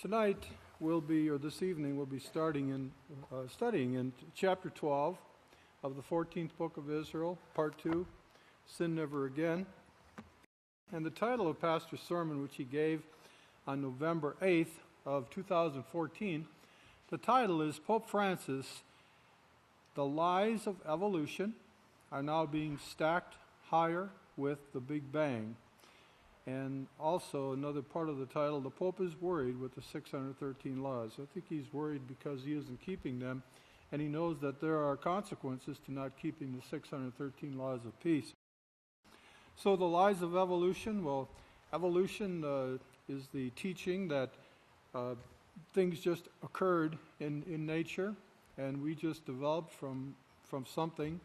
Tonight this evening, we'll be studying in chapter 12 of the 14th book of Israel, part 2, Sin Never Again. And the title of Pastor's sermon, which he gave on November 8th of 2014, the title is Pope Francis, The Lies of Evolution Are Now Being Stacked Higher with the Big Bang. And also another part of the title, the Pope is worried with the 613 laws. I think he's worried because he isn't keeping them, and he knows that there are consequences to not keeping the 613 laws of peace. So the lies of evolution, well, evolution is the teaching that things just occurred in nature, and we just developed from something,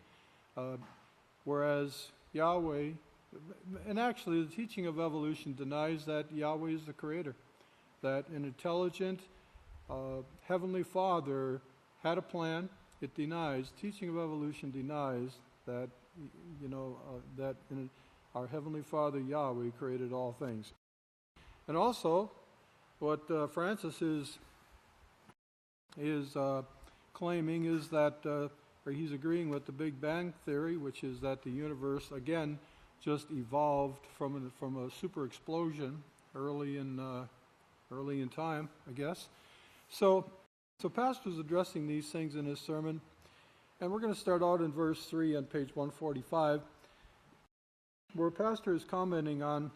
whereas Yahweh, and actually the teaching of evolution denies that Yahweh is the creator, that an intelligent Heavenly Father had a plan. It denies, teaching of evolution denies that, that our Heavenly Father Yahweh created all things. And also, what Francis is claiming is that, or he's agreeing with the Big Bang theory, which is that the universe, again, just evolved from a super explosion early in time, I guess. So Pastor's addressing these things in his sermon, and we're going to start out in verse 3 on page 145, where Pastor is commenting on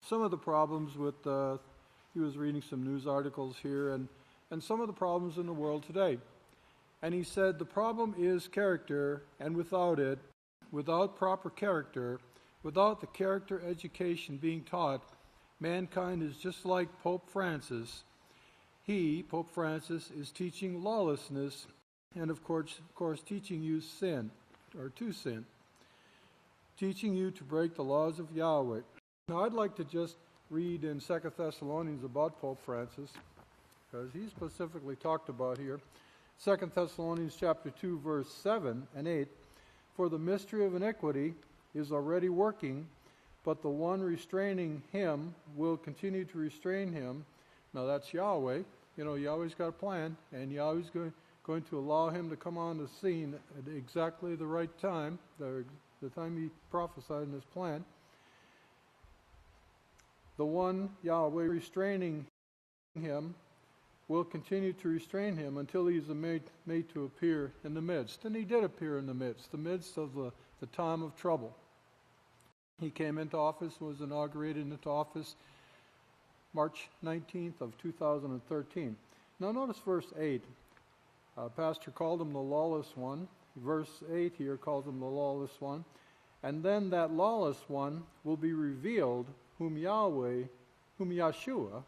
some of the problems with, he was reading some news articles here, and some of the problems in the world today. And he said, the problem is character, and without proper character, without the character education being taught, mankind is just like Pope Francis. Pope Francis, is teaching lawlessness and, of course, teaching you sin, or to sin, teaching you to break the laws of Yahweh. Now, I'd like to just read in 2 Thessalonians about Pope Francis, because he's specifically talked about here. 2 Thessalonians chapter 2, verse 7 and 8, for the mystery of iniquity is already working, but the one restraining him will continue to restrain him. Now that's Yahweh. Yahweh's got a plan, and Yahweh's going to allow him to come on the scene at exactly the right time, the time he prophesied in his plan. The one, Yahweh, restraining him will continue to restrain him until he is made to appear in the midst. And he did appear in the midst of the time of trouble. He came into office, was inaugurated into office March 19th of 2013. Now notice verse 8. Pastor called him the lawless one. Verse 8 here calls him the lawless one. And then that lawless one will be revealed, whom Yahshua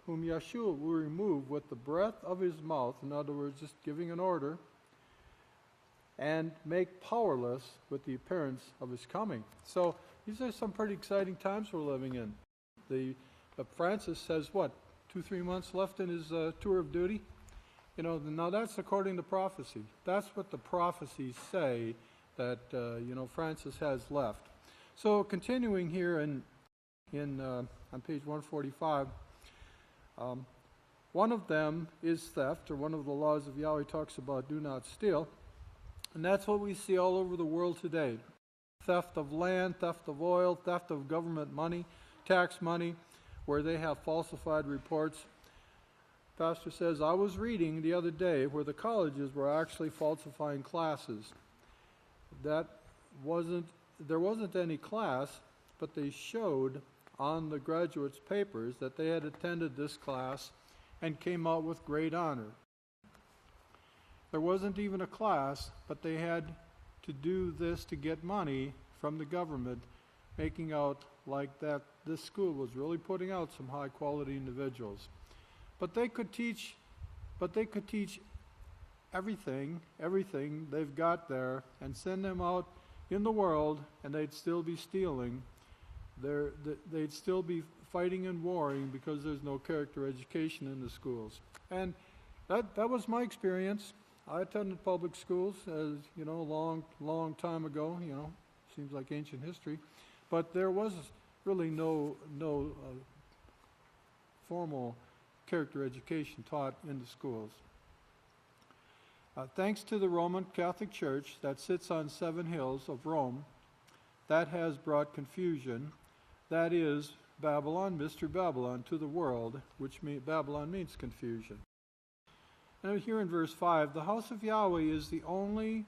will remove with the breath of his mouth, in other words, just giving an order, and make powerless with the appearance of his coming. So these are some pretty exciting times we're living in. Francis has, 2-3 months left in his tour of duty? Now that's according to prophecy. That's what the prophecies say that, Francis has left. So continuing here on page 145, one of them is theft, or one of the laws of Yahweh talks about do not steal. And that's what we see all over the world today. Theft of land, theft of oil, theft of government money, tax money, where they have falsified reports. Pastor says, I was reading the other day where the colleges were actually falsifying classes. There wasn't any class, but they showed on the graduates' papers that they had attended this class and came out with great honor. There wasn't even a class, but they had to do this to get money from the government, making out like that this school was really putting out some high-quality individuals. But they could teach everything they've got there and send them out in the world, and they'd still be stealing. They'd still be fighting and warring because there's no character education in the schools. And that was my experience. I attended public schools, as a long time ago. Seems like ancient history, but there was really no formal character education taught in the schools. Thanks to the Roman Catholic Church that sits on 7 hills of Rome, that has brought confusion, that is, Babylon, Mystery Babylon, to the world, which Babylon means confusion. And here in verse 5, the house of Yahweh is the only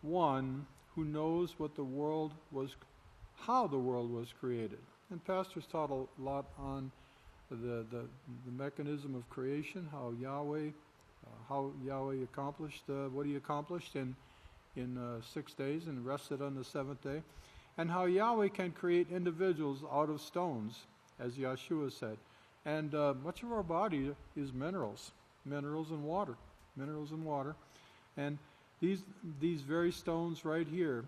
one who knows what the world was, how the world was created. And pastors taught a lot on the mechanism of creation, how Yahweh accomplished what he accomplished in 6 days and rested on the 7th day, and how Yahweh can create individuals out of stones, as Yeshua said. And much of our body is minerals and water. And these very stones right here,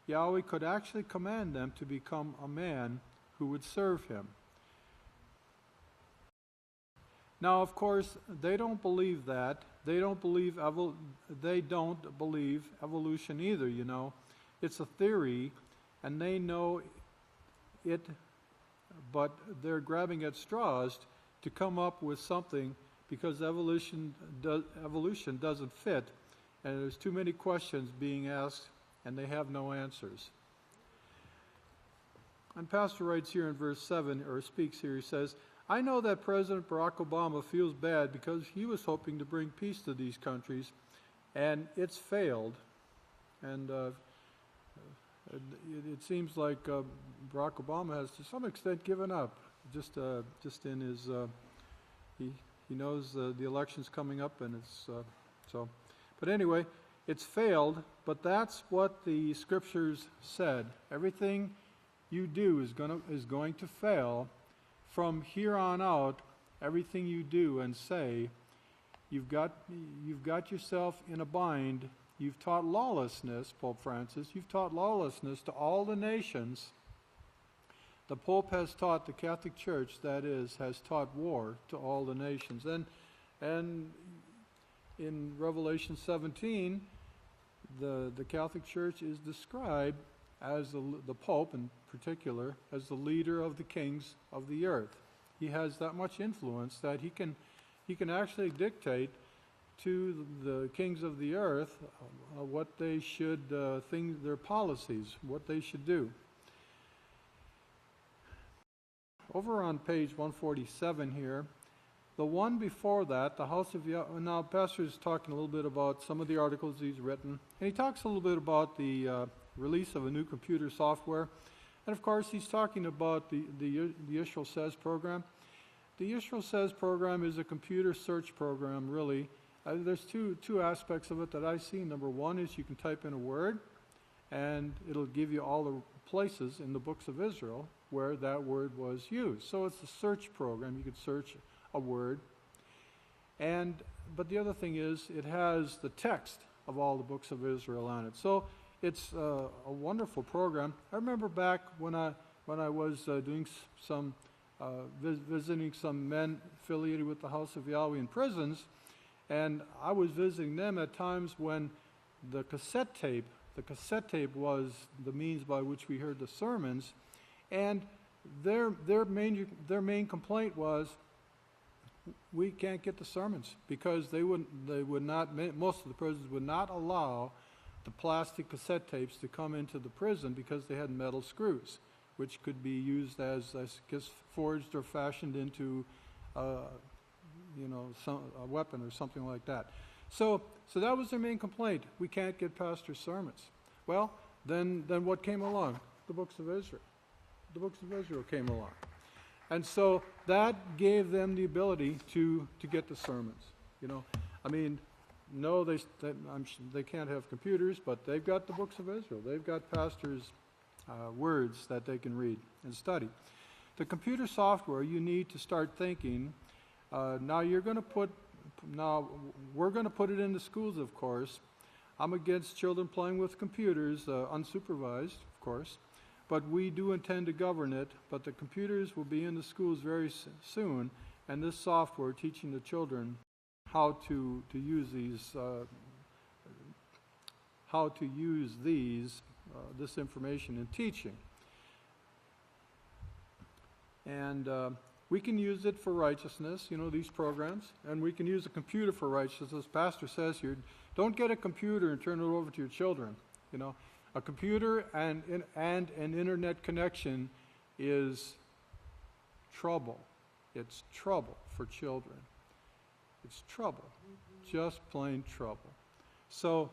Yahweh could actually command them to become a man who would serve him. Now, of course, they don't believe that. They don't believe evolution either, you know. It's a theory, and they know it, but they're grabbing at straws to come up with something because evolution doesn't fit, and there's too many questions being asked, and they have no answers. And Pastor writes here in verse 7, or speaks here, he says, I know that President Barack Obama feels bad because he was hoping to bring peace to these countries, and it's failed. And it seems like Barack Obama has, to some extent, given up. Just in his, he knows the election's coming up, and it's so. But anyway, it's failed. But that's what the Scriptures said. Everything you do is going to fail. From here on out, everything you do and say, you've got yourself in a bind. You've taught lawlessness, Pope Francis. You've taught lawlessness to all the nations. The Pope has taught, the Catholic Church, that is, has taught war to all the nations. And in Revelation 17, the Catholic Church is described as the Pope in particular, as the leader of the kings of the earth. He has that much influence that he can actually dictate to the kings of the earth what they should think, their policies, what they should do. Over on page 147 here, the one before that, the House of Yahweh. Now, Pastor is talking a little bit about some of the articles he's written, and he talks a little bit about the release of a new computer software. And of course, he's talking about the Yisrayl Says program. The Yisrayl Says program is a computer search program, really. There's two aspects of it that I see. Number one is you can type in a word, and it'll give you all the places in the books of Israel where that word was used. So it's a search program. You could search a word. But the other thing is it has the text of all the books of Israel on it. So it's a wonderful program. I remember back when I was doing some visiting some men affiliated with the House of Yahweh in prisons, and I was visiting them at times when the cassette tape was the means by which we heard the sermons, and their main complaint was, we can't get the sermons because most of the prisons would not allow the plastic cassette tapes to come into the prison because they had metal screws, which could be used as, I guess, forged or fashioned into, a weapon or something like that. So that was their main complaint. We can't get pastor sermons. Well, then what came along? The books of Israel. The books of Israel came along. And so that gave them the ability to get the sermons. No, they can't have computers, but they've got the books of Israel. They've got pastors' words that they can read and study. The computer software, you need to start thinking. Now we're going to put it in the schools, of course. I'm against children playing with computers, unsupervised, of course. But we do intend to govern it. But the computers will be in the schools very soon, and this software teaching the children how to use this information in teaching. And We can use it for righteousness, these programs, and we can use a computer for righteousness. Pastor says here, don't get a computer and turn it over to your children. A computer and an internet connection is trouble. It's trouble for children. It's trouble, just plain trouble. So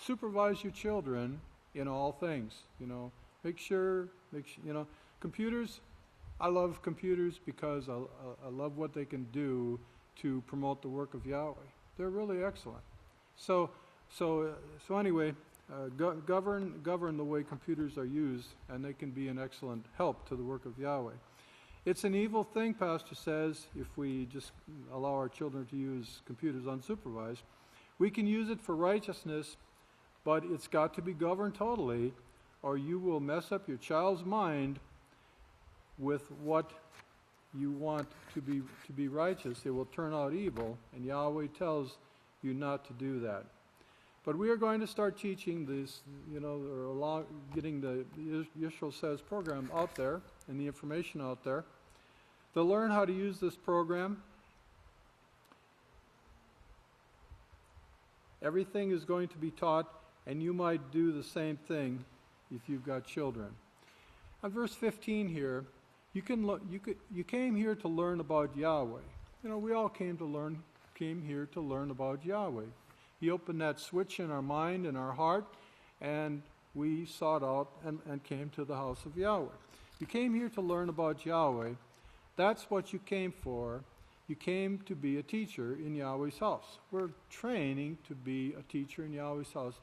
supervise your children in all things. Make sure. Computers. I love computers because I love what they can do to promote the work of Yahweh. They're really excellent. So anyway, govern the way computers are used, and they can be an excellent help to the work of Yahweh. It's an evil thing, Pastor says, if we just allow our children to use computers unsupervised. We can use it for righteousness, but it's got to be governed totally, or you will mess up your child's mind with what you want to be righteous. It will turn out evil, and Yahweh tells you not to do that. But we are going to start teaching this, getting the Yisrayl Says program out there and the information out there. To learn how to use this program, everything is going to be taught, and you might do the same thing if you've got children. On verse 15 here, you came here to learn about Yahweh. We all came here to learn about Yahweh. He opened that switch in our mind and our heart, and we sought out and came to the house of Yahweh. You came here to learn about Yahweh. That's what you came for. You came to be a teacher in Yahweh's house. We're training to be a teacher in Yahweh's house.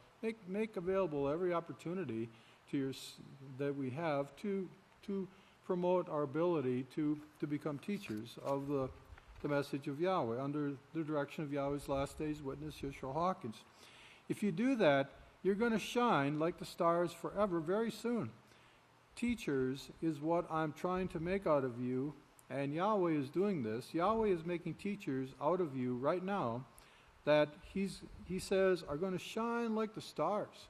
Make available every opportunity that we have to promote our ability to become teachers of the message of Yahweh under the direction of Yahweh's last days witness, Yisrayl Hawkins. If you do that, you're going to shine like the stars forever very soon. Teachers is what I'm trying to make out of you, and Yahweh is doing this. Yahweh is making teachers out of you right now that he says are going to shine like the stars.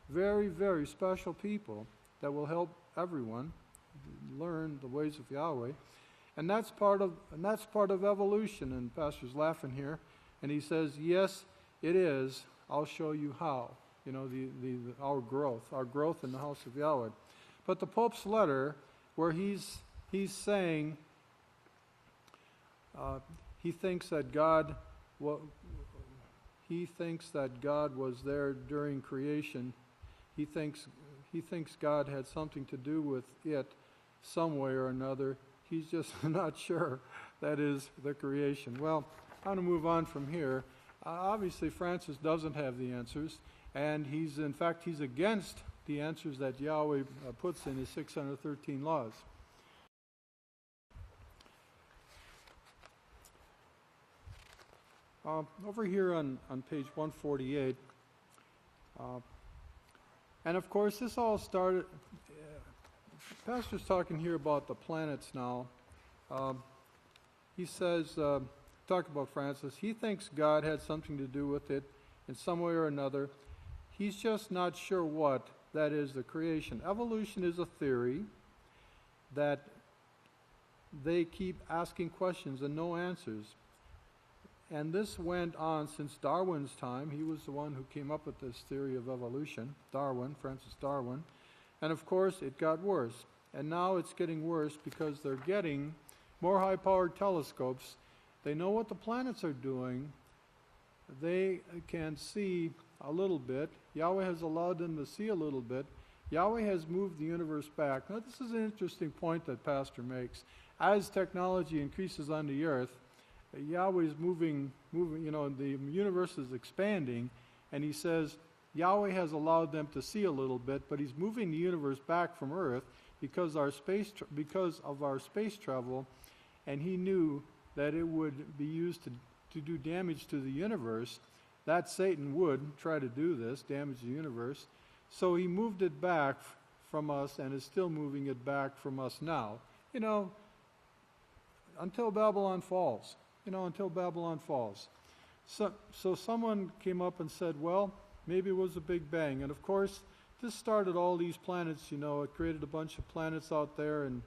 Very, very special people that will help everyone learn the ways of Yahweh. And that's part of evolution. And Pastor's laughing here, and he says, "Yes, it is. I'll show you how." Our growth in the house of Yahweh. But the Pope's letter, where he's saying he thinks that God was there during creation. He thinks God had something to do with it some way or another. He's just not sure. That is the creation. Well, I'm going to move on from here. Obviously, Francis doesn't have the answers, and he's against the answers that Yahweh puts in his 613 laws. Over here on page 148, and of course this all started, Pastor's talking here about the planets now. He says, talk about Francis, he thinks God had something to do with it in some way or another. He's just not sure what. That is the creation. Evolution is a theory that they keep asking questions and no answers. And this went on since Darwin's time. He was the one who came up with this theory of evolution, Francis Darwin. And of course, it got worse. And now it's getting worse because they're getting more high-powered telescopes. They know what the planets are doing. They can see a little bit. Yahweh has allowed them to see a little bit. Yahweh has moved the universe back. Now, this is an interesting point that Pastor makes. As technology increases on the earth, Yahweh is moving, the universe is expanding, and he says Yahweh has allowed them to see a little bit, but he's moving the universe back from Earth because of our space travel, and he knew that it would be used to do damage to the universe, that Satan would try to do this, damage the universe. So he moved it back from us and is still moving it back from us now, until Babylon falls. So someone came up and said, well, maybe it was a Big Bang. And of course, this started all these planets, you know, it created a bunch of planets out there, and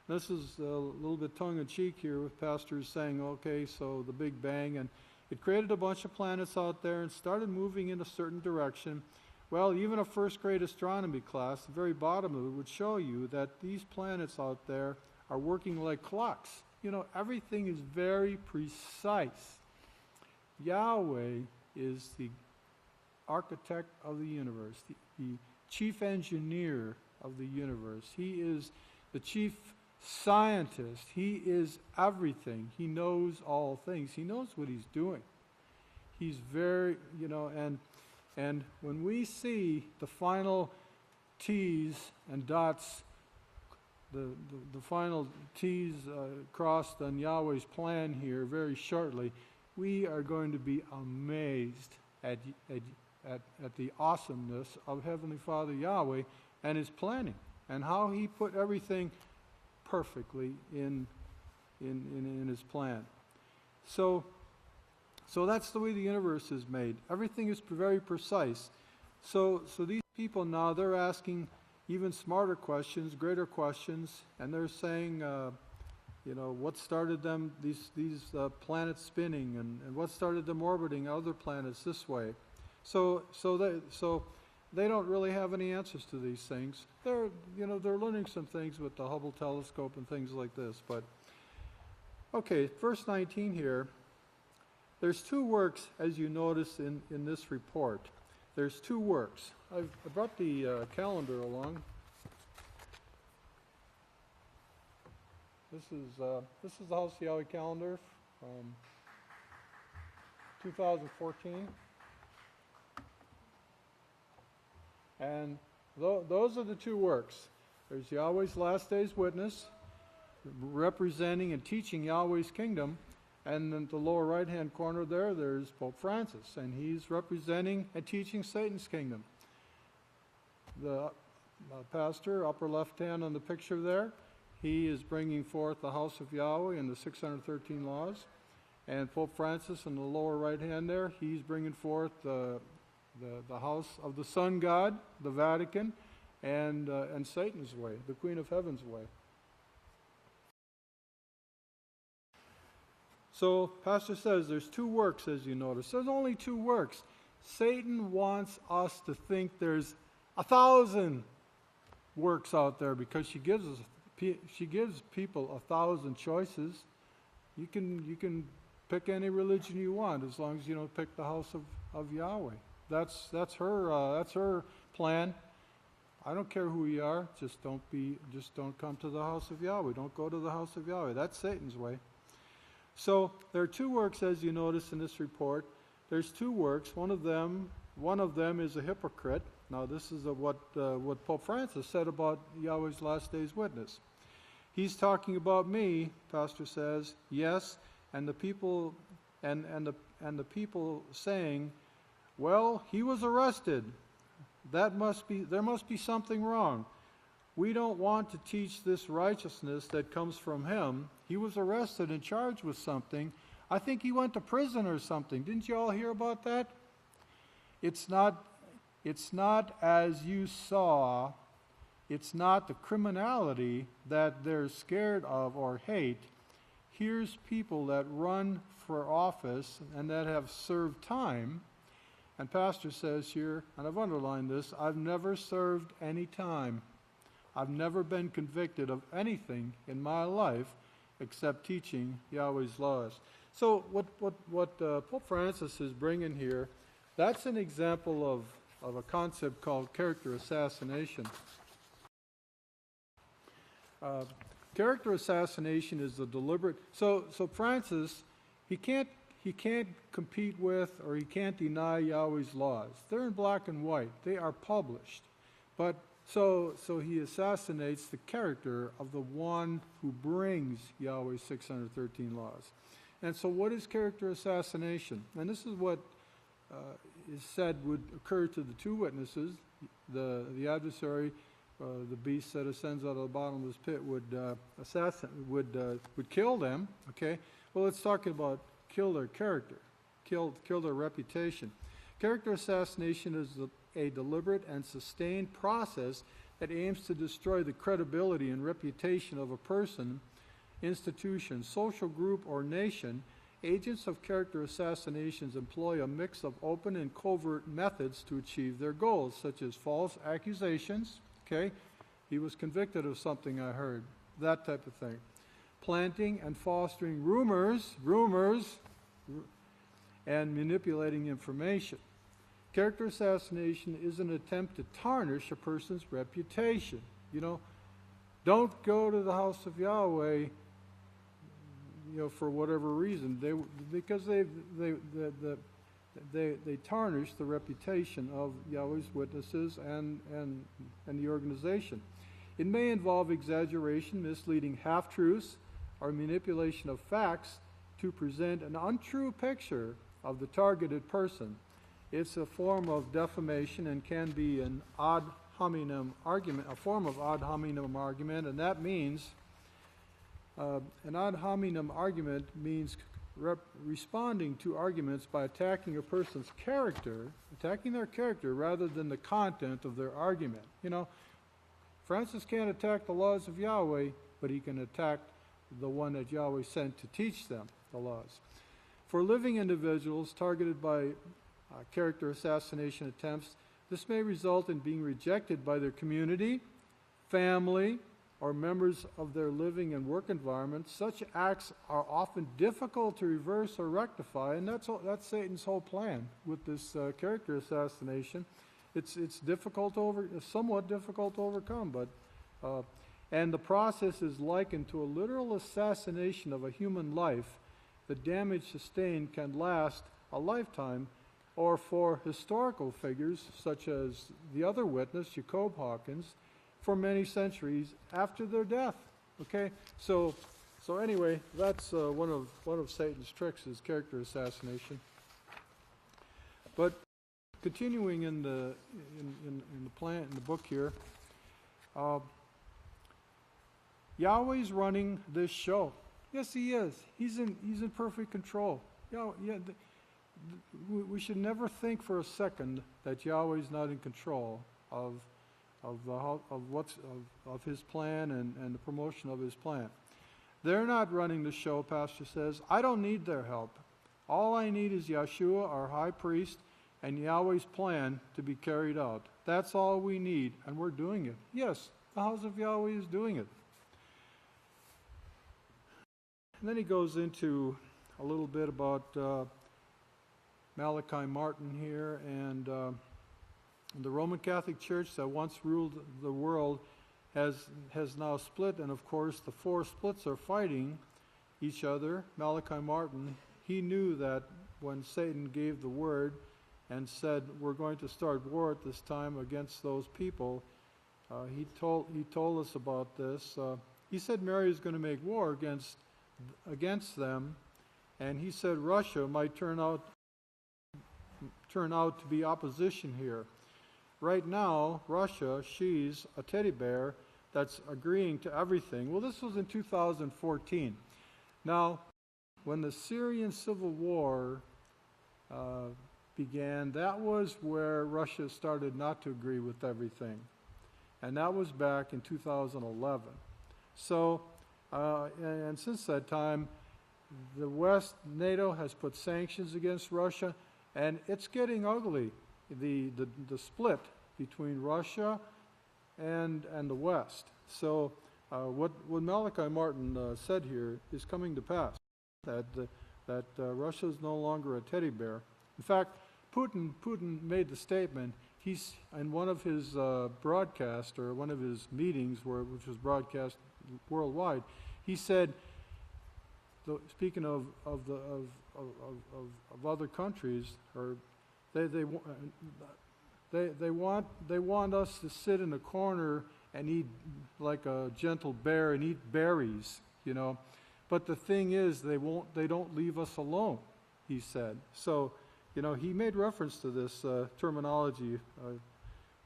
this is a little bit tongue-in-cheek here with pastors saying, okay, so the Big Bang, and it created a bunch of planets out there and started moving in a certain direction. Well, even a first-grade astronomy class, the very bottom of it, would show you that these planets out there are working like clocks. You know, everything is very precise. Yahweh is the architect of the universe, the chief engineer of the universe. He is the chief scientist. He is everything. He knows all things. He knows what he's doing. He's very, you know, and when we see the final T's and dots, the final T's crossed on Yahweh's plan here very shortly, we are going to be amazed at the awesomeness of Heavenly Father Yahweh and His planning, and how He put everything perfectly in His plan. So that's the way the universe is made. Everything is very precise. So these people now, they're asking even smarter questions, greater questions, and they're saying, you know, what started them, these planets spinning, and what started them orbiting other planets this way. So they don't really have any answers to these things. They're learning some things with the Hubble telescope and things like this. But okay, verse 19 here. There's two works, as you notice in this report. There's two works. I brought the calendar along. This is the House of Yahweh calendar from 2014. And those are the two works. There's Yahweh's Last Days Witness, representing and teaching Yahweh's kingdom. And in the lower right-hand corner there's Pope Francis, and he's representing and teaching Satan's kingdom. The pastor, upper left-hand on the picture there, he is bringing forth the House of Yahweh and the 613 laws. And Pope Francis in the lower right-hand there, he's bringing forth the house of the Sun God, the Vatican, and Satan's way, the Queen of Heaven's way. So, Pastor says there's two works, as you notice. There's only two works. Satan wants us to think there's 1,000 works out there because she gives people 1,000 choices. You can pick any religion you want as long as you don't pick the House of Yahweh. That's her plan. I don't care who you are. Just don't come to the House of Yahweh. Don't go to the House of Yahweh. That's Satan's way. So there are two works, as you notice in this report. There's two works. One of them is a hypocrite. Now this is what Pope Francis said about Yahweh's Last Days Witness. He's talking about me, Pastor says, yes, and the people the people saying, well, he was arrested. There must be something wrong. We don't want to teach this righteousness that comes from him. He was arrested and charged with something. I think he went to prison or something. Didn't you all hear about that? It's not as you saw. It's not the criminality that they're scared of or hate. Here's people that run for office and that have served time. And Pastor says here, and I've underlined this, I've never served any time. I've never been convicted of anything in my life except teaching Yahweh's laws. So what Pope Francis is bringing here, that's an example of a concept called character assassination. Character assassination is the deliberate. So Francis, he can't compete with or he can't deny Yahweh's laws. They're in black and white. They are published. But so he assassinates the character of the one who brings Yahweh's 613 laws. And so what is character assassination? And this is what is said would occur to the two witnesses. The adversary, the beast that ascends out of the bottomless pit would kill them. Okay. Well, it's talking about kill their character, kill their reputation. Character assassination a deliberate and sustained process that aims to destroy the credibility and reputation of a person, institution, social group, or nation. Agents of character assassinations employ a mix of open and covert methods to achieve their goals, such as false accusations. Okay, he was convicted of something, I heard. That type of thing. Planting and fostering rumors, and manipulating information. Character assassination is an attempt to tarnish a person's reputation. You know, don't go to the House of Yahweh, for whatever reason. Because they tarnish the reputation of Yahweh's witnesses and the organization. It may involve exaggeration, misleading half-truths, or manipulation of facts to present an untrue picture of the targeted person. It's a form of defamation and can be an ad hominem argument, a form of ad hominem argument, and that means an ad hominem argument means responding to arguments by attacking a person's character, attacking their character rather than the content of their argument. Francis can't attack the laws of Yahweh, but he can attack the one that Yahweh sent to teach them the laws. For living individuals targeted by character assassination attempts, this may result in being rejected by their community, family, or members of their living and work environment. Such acts are often difficult to reverse or rectify, and that's Satan's whole plan with this character assassination. It's somewhat difficult to overcome, but and the process is likened to a literal assassination of a human life. The damage sustained can last a lifetime, or for historical figures such as the other witness, Jacob Hawkins, for many centuries after their death. Okay, so anyway, that's one of Satan's tricks is character assassination. But continuing in the book here, Yahweh's running this show. Yes, he is. He's in perfect control. We should never think for a second that Yahweh's not in control of his plan and the promotion of his plan. They're not running the show, Pastor says. I don't need their help. All I need is Yeshua, our high priest, and Yahweh's plan to be carried out. That's all we need, and we're doing it. Yes, the House of Yahweh is doing it. And then he goes into a little bit about Malachi Martin here, and the Roman Catholic Church that once ruled the world has now split, and of course the four splits are fighting each other. Malachi Martin, he knew that when Satan gave the word and said, we're going to start war at this time against those people, he told us about this. He said Mary is going to make war against them, and he said Russia might turn out to be opposition here. Right now, Russia, she's a teddy bear that's agreeing to everything. Well, this was in 2014. Now, when the Syrian civil war began, that was where Russia started not to agree with everything. And that was back in 2011. So, and since that time, the West, NATO, has put sanctions against Russia, and it's getting ugly. The split between Russia and the West. So what Malachi Martin said here is coming to pass, that Russia is no longer a teddy bear. In fact, Putin made the statement. He's in one of his broadcasts or one of his meetings, which was broadcast worldwide. He said, speaking of other countries, or they want us to sit in a corner and eat like a gentle bear and eat berries, But the thing is, they don't leave us alone, he said. So, he made reference to this terminology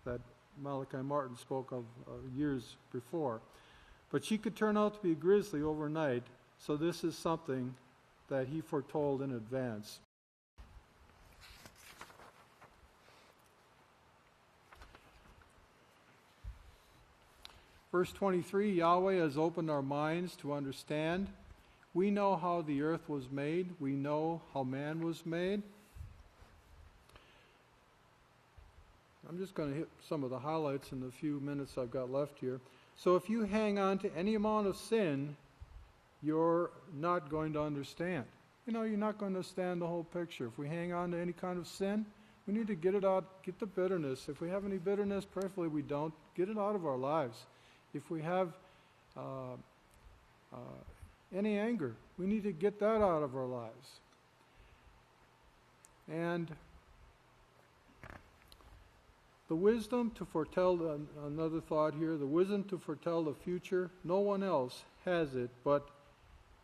that Malachi Martin spoke of years before. But she could turn out to be a grizzly overnight, so this is something that he foretold in advance. Verse 23, Yahweh has opened our minds to understand. We know how the earth was made. We know how man was made. I'm just going to hit some of the highlights in the few minutes I've got left here. So if you hang on to any amount of sin, you're not going to understand. You're not going to understand the whole picture. If we hang on to any kind of sin, we need to get it out, get the bitterness. If we have any bitterness, prayerfully we don't, get it out of our lives. If we have any anger, we need to get that out of our lives. And the wisdom to foretell, another thought here, the wisdom to foretell the future, no one else has it but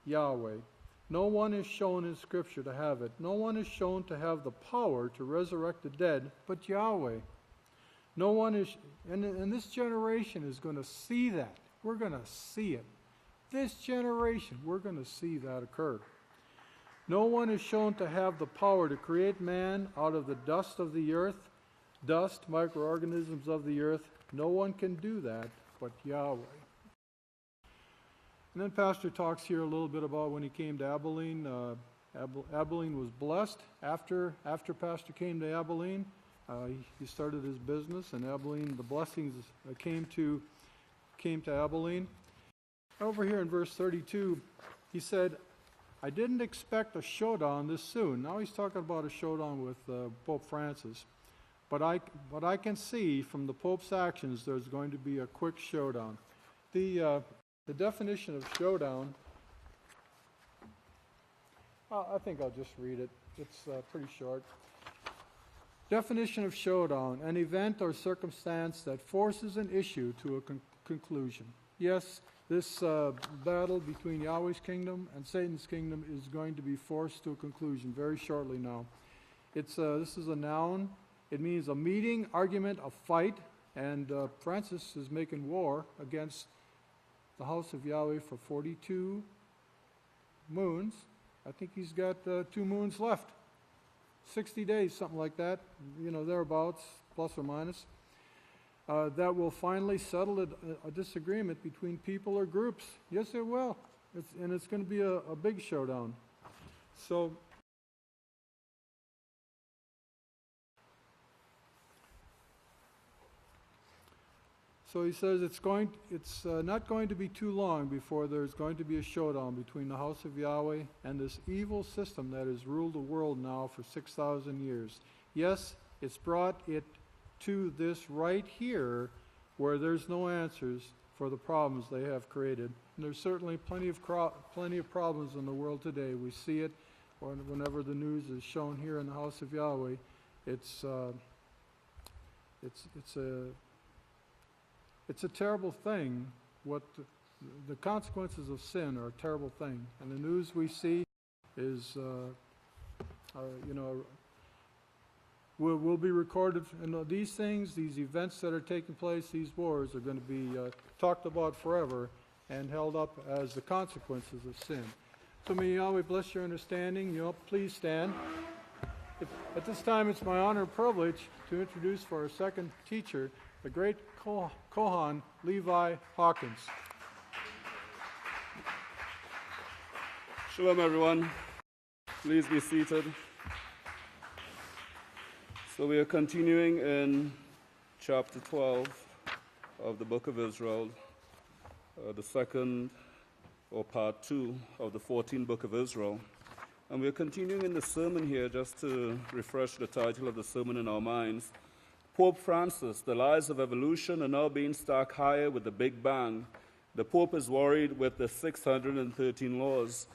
Yahweh. No one is shown in Scripture to have it. No one is shown to have the power to resurrect the dead but Yahweh. No one is, and this generation is going to see that. We're going to see it. This generation, we're going to see that occur. No one is shown to have the power to create man out of the dust of the earth, dust, microorganisms of the earth. No one can do that but Yahweh. And then Pastor talks here a little bit about when he came to Abelin. Abelin was blessed. After Pastor came to Abelin, he started his business, and Abelin, the blessings came to Abelin. Over here in verse 32, he said, I didn't expect a showdown this soon. Now he's talking about a showdown with Pope Francis. But I can see from the Pope's actions there's going to be a quick showdown. The definition of showdown, I think I'll just read it. It's pretty short. Definition of showdown, an event or circumstance that forces an issue to a conclusion. Yes, this battle between Yahweh's kingdom and Satan's kingdom is going to be forced to a conclusion very shortly now. This is a noun. It means a meeting, argument, a fight, and Francis is making war against the House of Yahweh for 42 moons. I think he's got 2 moons left. 60 days, something like that, thereabouts, plus or minus. That will finally settle a disagreement between people or groups. Yes, it will. It's going to be a big showdown. So he says it's not going to be too long before there's going to be a showdown between the house of Yahweh and this evil system that has ruled the world now for 6,000 years. Yes, it's brought it to this right here where there's no answers for the problems they have created. And there's certainly plenty of problems in the world today. We see it whenever the news is shown here in the house of Yahweh. It's a terrible thing. What the consequences of sin are a terrible thing, and the news we see is, will be recorded. And these things, these events that are taking place, these wars are going to be talked about forever and held up as the consequences of sin. So may Yahweh bless your understanding. Please stand. At this time, it's my honor and privilege to introduce for our second teacher, the great Kohan Levi Hawkins. Shalom, everyone. Please be seated. So we are continuing in chapter 12 of the book of Yisrayl, the second or part 2 of the 14th book of Yisrayl. And we are continuing in the sermon here, just to refresh the title of the sermon in our minds. Pope Francis, the lies of evolution are now being stacked higher with the Big Bang. The Pope is worried with the 613 laws.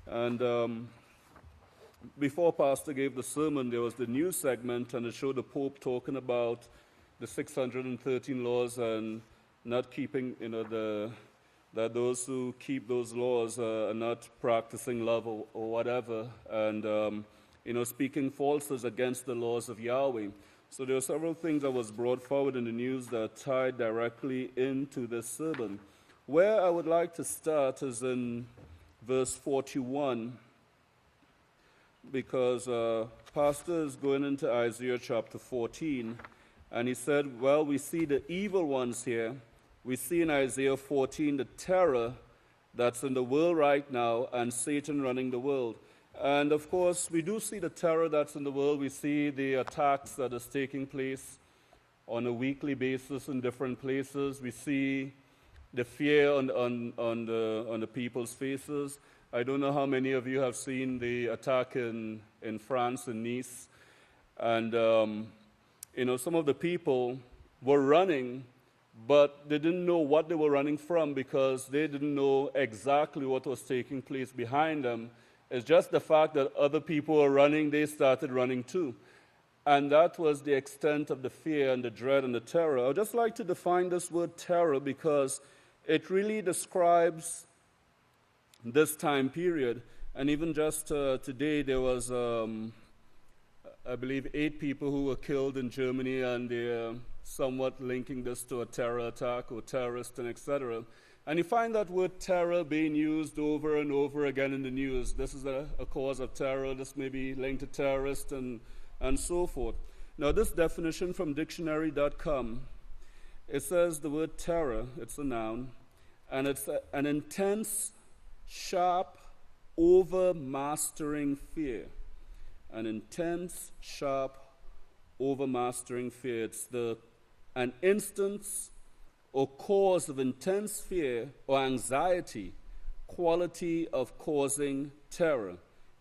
And before Pastor gave the sermon, there was the news segment, and it showed the Pope talking about the 613 laws and not keeping, that those who keep those laws are not practicing love or whatever, and, speaking falsehoods against the laws of Yahweh. So there are several things that was brought forward in the news that tied directly into this sermon. Where I would like to start is in verse 41, because Pastor is going into Isaiah chapter 14, and he said, well, we see the evil ones here, we see in Isaiah 14 the terror that's in the world right now and Satan running the world. And of course, we do see the terror that's in the world. We see the attacks that is taking place on a weekly basis in different places. We see the fear on the people's faces. I don't know how many of you have seen the attack in France, in Nice. And, some of the people were running, but they didn't know what they were running from because they didn't know exactly what was taking place behind them. It's just the fact that other people were running, they started running too. And that was the extent of the fear and the dread and the terror. I would just like to define this word terror because it really describes this time period. And even just today, there was, I believe, 8 people who were killed in Germany, and they're somewhat linking this to a terror attack or terrorist and etc. And you find that word terror being used over and over again in the news. This is a cause of terror. This may be linked to terrorists and so forth. Now, this definition from dictionary.com, it says the word terror, it's a noun, and it's an intense, sharp, overmastering fear. An intense, sharp, overmastering fear. It's an instance or cause of intense fear or anxiety, quality of causing terror.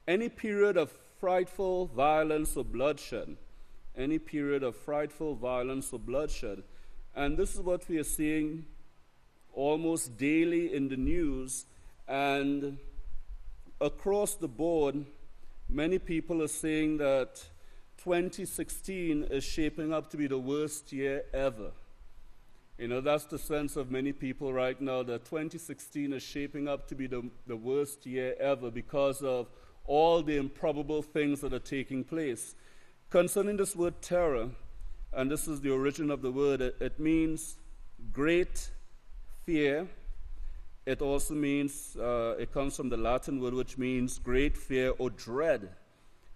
Any period of frightful violence or bloodshed. Any period of frightful violence or bloodshed. And this is what we are seeing almost daily in the news, and across the board, many people are saying that 2016 is shaping up to be the worst year ever. That's the sense of many people right now, that 2016 is shaping up to be the worst year ever because of all the improbable things that are taking place. Concerning this word terror, and this is the origin of the word, it means great fear. It also means, it comes from the Latin word which means great fear or dread.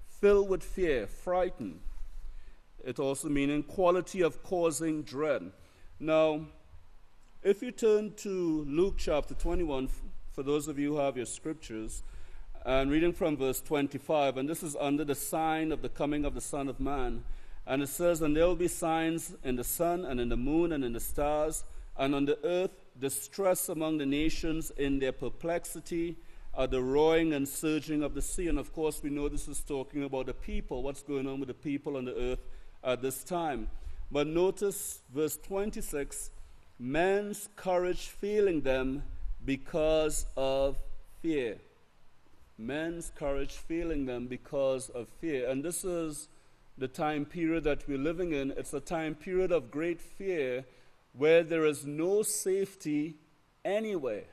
Filled with fear, frightened. It also means quality of causing dread. Now, if you turn to Luke chapter 21, for those of you who have your scriptures, and reading from verse 25, and this is under the sign of the coming of the Son of Man. And it says, "And there will be signs in the sun and in the moon and in the stars, and on the earth distress among the nations in their perplexity, at the roaring and surging of the sea." And of course, we know this is talking about the people, what's going on with the people on the earth at this time. But notice verse 26, men's courage failing them because of fear. Men's courage failing them because of fear. And this is the time period that we're living in. It's a time period of great fear where there is no safety anywhere.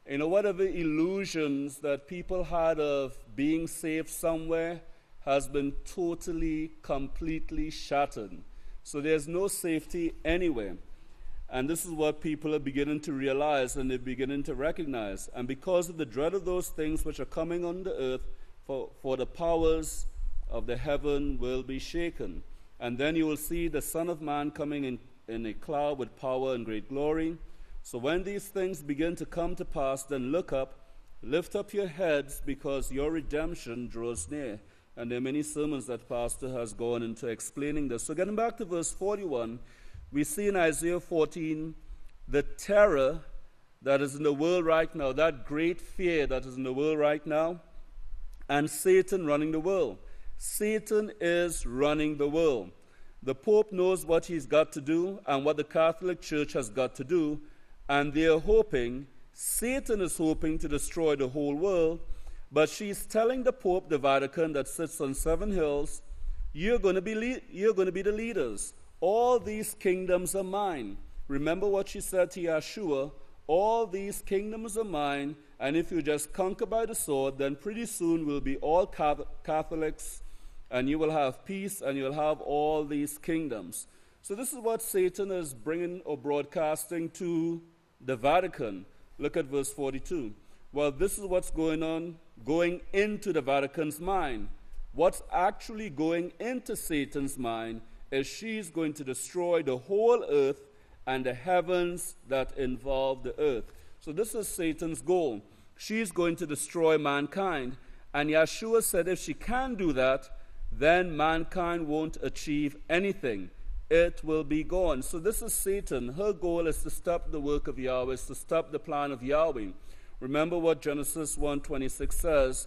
Whatever illusions that people had of being safe somewhere has been totally, completely shattered. So there's no safety anywhere. And this is what people are beginning to realize and they're beginning to recognize. And because of the dread of those things which are coming on the earth, for the powers of the heaven will be shaken. And then you will see the Son of Man coming in a cloud with power and great glory. So when these things begin to come to pass, then look up, lift up your heads, because your redemption draws near. And there are many sermons that Pastor has gone into explaining this. So getting back to verse 41, we see in Isaiah 14 the terror that is in the world right now, that great fear that is in the world right now, and Satan running the world. Satan is running the world. The Pope knows what he's got to do and what the Catholic Church has got to do, and they're hoping, Satan is hoping to destroy the whole world, but she's telling the Pope, the Vatican, that sits on 7 hills, you're going to be the leaders. All these kingdoms are mine. Remember what she said to Yeshua, all these kingdoms are mine, and if you just conquer by the sword, then pretty soon we'll be all Catholics, and you will have peace, and you'll have all these kingdoms. So this is what Satan is bringing or broadcasting to the Vatican. Look at verse 42. Well, this is what's going on, going into the Vatican's mind. What's actually going into Satan's mind is she's going to destroy the whole earth and the heavens that involve the earth. So this is Satan's goal. She's going to destroy mankind. And Yeshua said if she can do that, then mankind won't achieve anything. It will be gone. So this is Satan. Her goal is to stop the work of Yahweh, is to stop the plan of Yahweh. Remember what Genesis 1:26 says.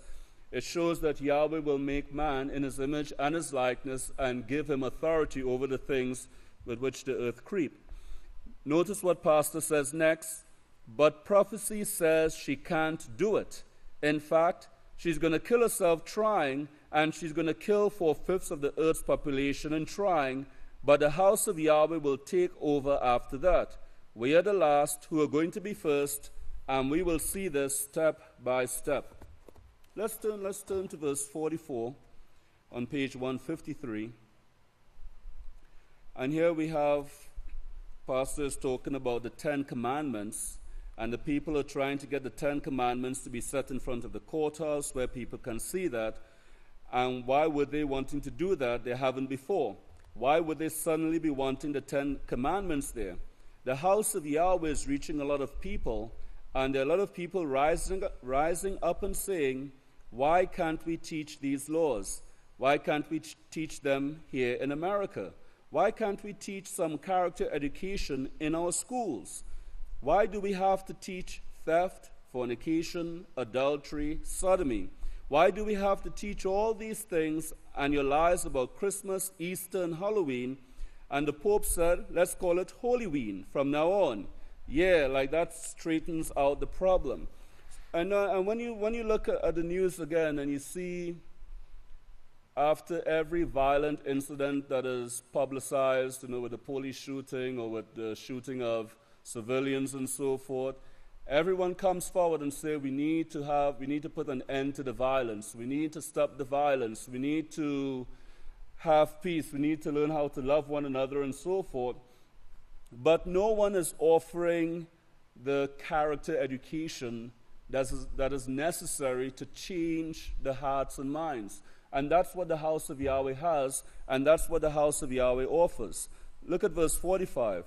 It shows that Yahweh will make man in his image and his likeness and give him authority over the things with which the earth creep. Notice what Pastor says next. But prophecy says she can't do it. In fact, she's going to kill herself trying, and she's going to kill 4/5 of the earth's population in trying, but the house of Yahweh will take over after that. We are the last who are going to be first, and we will see this step by step. Let's turn to verse 44 on page 153. And here we have pastors talking about the 10 Commandments, and the people are trying to get the 10 Commandments to be set in front of the courthouse where people can see that. And why would they wanting to do that? They haven't before. Why would they suddenly be wanting the 10 Commandments there? The house of Yahweh is reaching a lot of people, and there are a lot of people rising up and saying, why can't we teach these laws? Why can't we teach them here in America? Why can't we teach some character education in our schools? Why do we have to teach theft, fornication, adultery, sodomy? Why do we have to teach all these things and your lies about Christmas, Easter, and Halloween? And the Pope said, let's call it Holyween from now on. Yeah, like that straightens out the problem. And when you look at the news again and you see after every violent incident that is publicized, with the police shooting or with the shooting of civilians and so forth, everyone comes forward and say we need to put an end to the violence. We need to stop the violence. We need to have peace. We need to learn how to love one another and so forth. But no one is offering the character education that is necessary to change the hearts and minds. And that's what the house of Yahweh has, and that's what the house of Yahweh offers. Look at verse 45.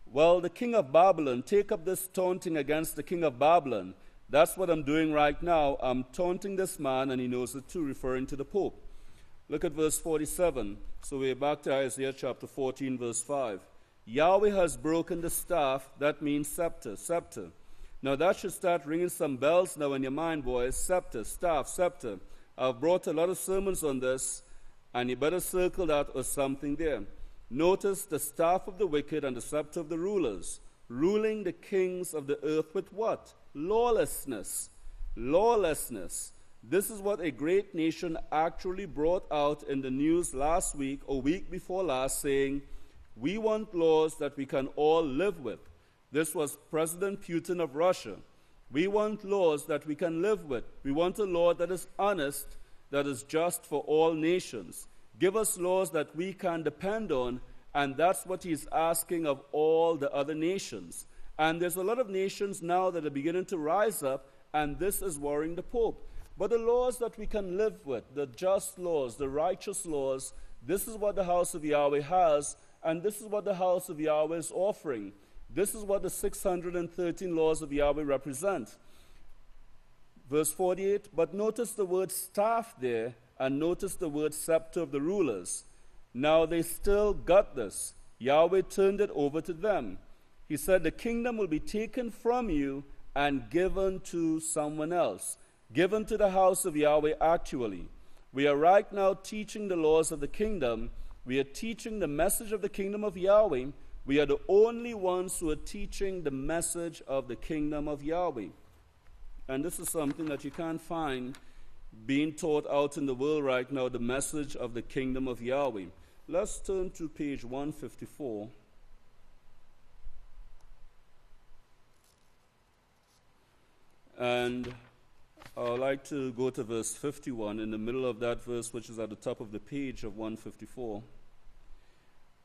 Well, the king of Babylon, take up this taunting against the king of Babylon. That's what I'm doing right now. I'm taunting this man, and he knows it too, referring to the Pope. Look at verse 47. So we're back to Isaiah chapter 14, verse 5. Yahweh has broken the staff. That means scepter, scepter. Now that should start ringing some bells now in your mind, boys. Scepter, staff, scepter. I've brought a lot of sermons on this, and you better circle that or something there. Notice the staff of the wicked and the scepter of the rulers, ruling the kings of the earth with what? Lawlessness. Lawlessness. This is what a great nation actually brought out in the news last week or week before last, saying, we want laws that we can all live with. This was President Putin of Russia. We want laws that we can live with. We want a law that is honest, that is just for all nations. Give us laws that we can depend on, and that's what he's asking of all the other nations. And there's a lot of nations now that are beginning to rise up, and this is worrying the Pope. But the laws that we can live with, the just laws, the righteous laws, this is what the house of Yahweh has, and this is what the house of Yahweh is offering. This is what the 613 laws of Yahweh represent. Verse 48, but notice the word staff there, and notice the word scepter of the rulers. Now they still got this. Yahweh turned it over to them. He said, the kingdom will be taken from you and given to someone else. Given to the house of Yahweh actually. We are right now teaching the laws of the kingdom. We are teaching the message of the kingdom of Yahweh. We are the only ones who are teaching the message of the kingdom of Yahweh. And this is something that you can't find being taught out in the world right now, the message of the kingdom of Yahweh. Let's turn to page 154. And I would like to go to verse 51 in the middle of that verse, which is at the top of the page of 154.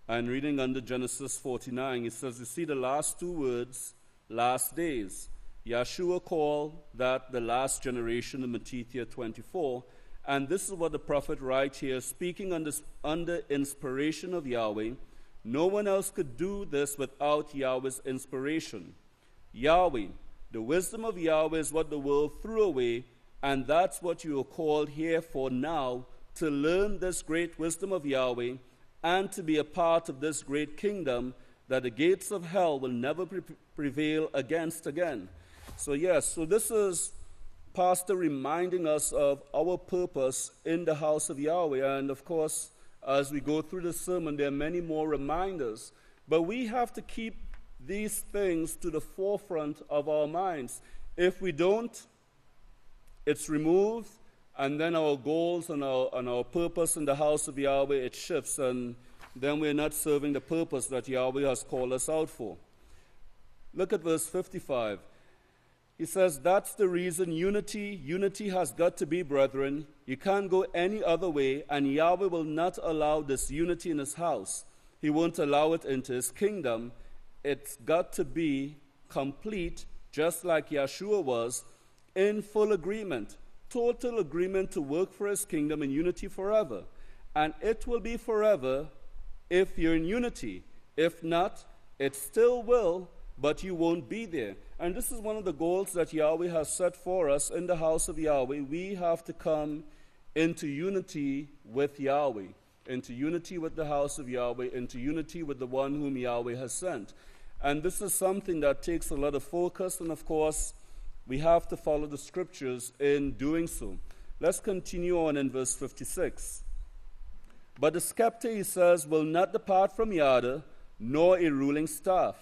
And reading under Genesis 49, it says, you see the last two words, last days. Yeshua called that the last generation in Matthew 24. And this is what the prophet writes here, speaking under inspiration of Yahweh. No one else could do this without Yahweh's inspiration. Yahweh, the wisdom of Yahweh is what the world threw away, and that's what you are called here for now, to learn this great wisdom of Yahweh and to be a part of this great kingdom that the gates of hell will never prevail against again. So this is Pastor reminding us of our purpose in the house of Yahweh. And of course, as we go through the sermon, there are many more reminders. But we have to keep these things to the forefront of our minds. If we don't, it's removed, and then our goals and our purpose in the house of Yahweh, it shifts, and then we're not serving the purpose that Yahweh has called us out for. Look at verse 55. He says, that's the reason unity has got to be, brethren. You can't go any other way, and Yahweh will not allow this unity in his house. He won't allow it into his kingdom. It's got to be complete, just like Yeshua was, in full agreement, total agreement to work for his kingdom in unity forever. And it will be forever if you're in unity. If not, it still will, but you won't be there. And this is one of the goals that Yahweh has set for us in the house of Yahweh. We have to come into unity with Yahweh, into unity with the house of Yahweh, into unity with the one whom Yahweh has sent. And this is something that takes a lot of focus, and of course, we have to follow the scriptures in doing so. Let's continue on in verse 56. But the scepter, he says, will not depart from Yahweh, nor a ruling staff.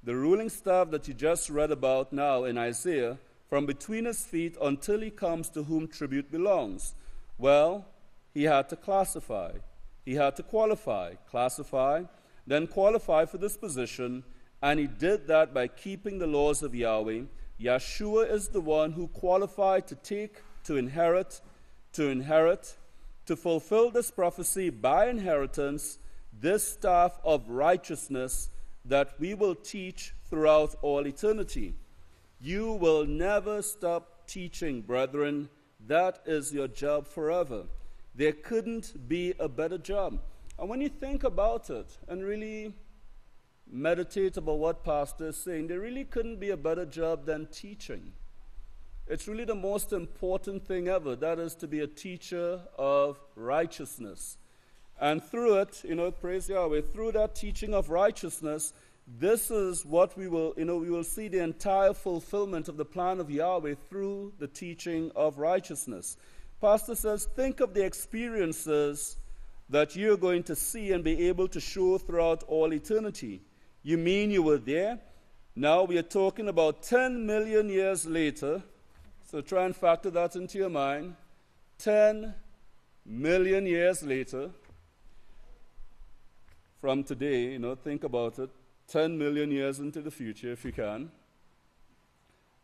The ruling staff that you just read about now in Isaiah, from between his feet until he comes to whom tribute belongs. Well, he had to classify. He had to qualify, classify, then qualify for this position, and he did that by keeping the laws of Yahweh. Yeshua is the one who qualified to take, to inherit, to fulfill this prophecy by inheritance, this staff of righteousness that we will teach throughout all eternity. You will never stop teaching, brethren. That is your job forever. There couldn't be a better job. And when you think about it and really meditate about what Pastor is saying, there really couldn't be a better job than teaching. It's really the most important thing ever. That is to be a teacher of righteousness. And through it, praise Yahweh, through that teaching of righteousness, this is what we will see the entire fulfillment of the plan of Yahweh through the teaching of righteousness. Pastor says, think of the experiences that you're going to see and be able to show throughout all eternity. You mean you were there? Now we are talking about 10 million years later. So try and factor that into your mind. 10 million years later from today, think about it. 10 million years into the future, if you can.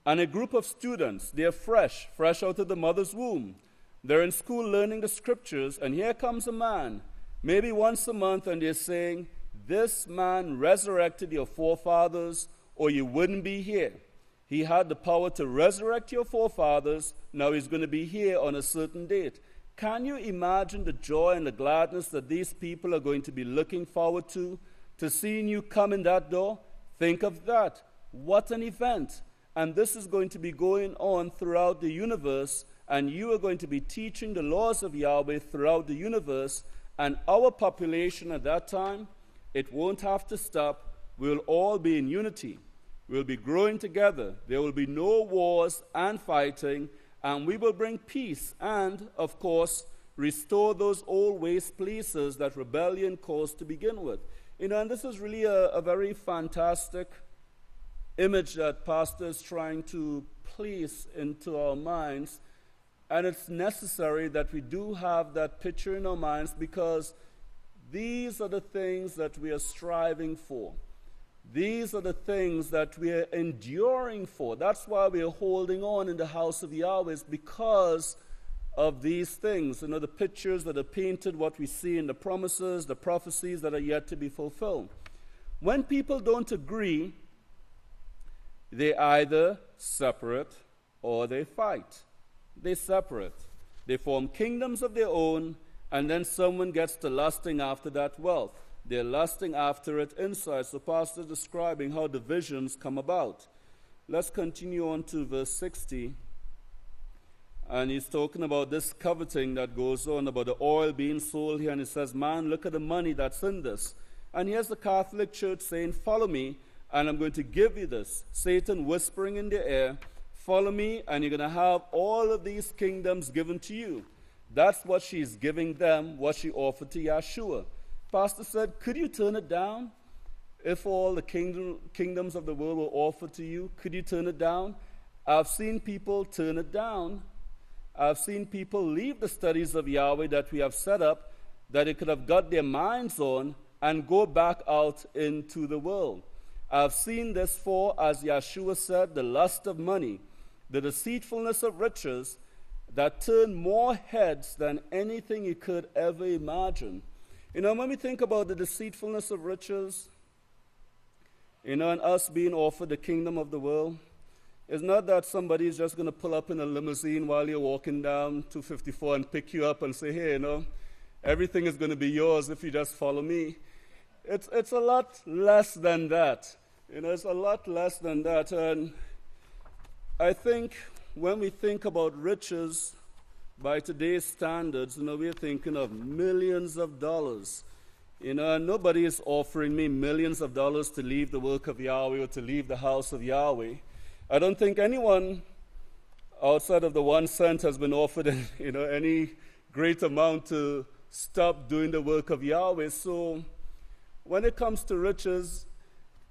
And a group of students, they're fresh out of the mother's womb. They're in school learning the scriptures, and here comes a man, maybe once a month, and they're saying, this man resurrected your forefathers, or you wouldn't be here. He had the power to resurrect your forefathers. Now he's going to be here on a certain date. Can you imagine the joy and the gladness that these people are going to be looking forward to seeing you come in that door? Think of that. What an event. And this is going to be going on throughout the universe, and you are going to be teaching the laws of Yahweh throughout the universe, and our population at that time, it won't have to stop. We'll all be in unity. We'll be growing together. There will be no wars and fighting, and we will bring peace and, of course, restore those old waste places that rebellion caused to begin with. And this is really a very fantastic image that Pastor is trying to place into our minds. And it's necessary that we do have that picture in our minds, because these are the things that we are striving for. These are the things that we are enduring for. That's why we are holding on in the house of Yahweh, because of these things. The pictures that are painted, what we see in the promises, the prophecies that are yet to be fulfilled. When people don't agree, they either separate or they fight. They separate. They form kingdoms of their own, and then someone gets to lusting after that wealth. They're lusting after it inside. So Pastor is describing how the visions come about. Let's continue on to verse 60. And he's talking about this coveting that goes on, about the oil being sold here. And he says, man, look at the money that's in this. And here's the Catholic Church saying, follow me, and I'm going to give you this. Satan whispering in their ear, follow me, and you're going to have all of these kingdoms given to you. That's what she's giving them, what she offered to Yeshua. Pastor said, could you turn it down? If all the kingdoms of the world were offered to you, could you turn it down? I've seen people turn it down. I've seen people leave the studies of Yahweh that we have set up, that they could have got their minds on, and go back out into the world. I've seen this for, as Yeshua said, the lust of money, the deceitfulness of riches, that turn more heads than anything you could ever imagine. When we think about the deceitfulness of riches, and us being offered the kingdom of the world, it's not that somebody is just going to pull up in a limousine while you're walking down 254 and pick you up and say, hey, everything is going to be yours if you just follow me. It's a lot less than that. It's a lot less than that. And I think when we think about riches, by today's standards, we're thinking of millions of dollars. And nobody is offering me millions of dollars to leave the work of Yahweh or to leave the house of Yahweh. I don't think anyone outside of the 1 cent has been offered any great amount to stop doing the work of Yahweh. So when it comes to riches,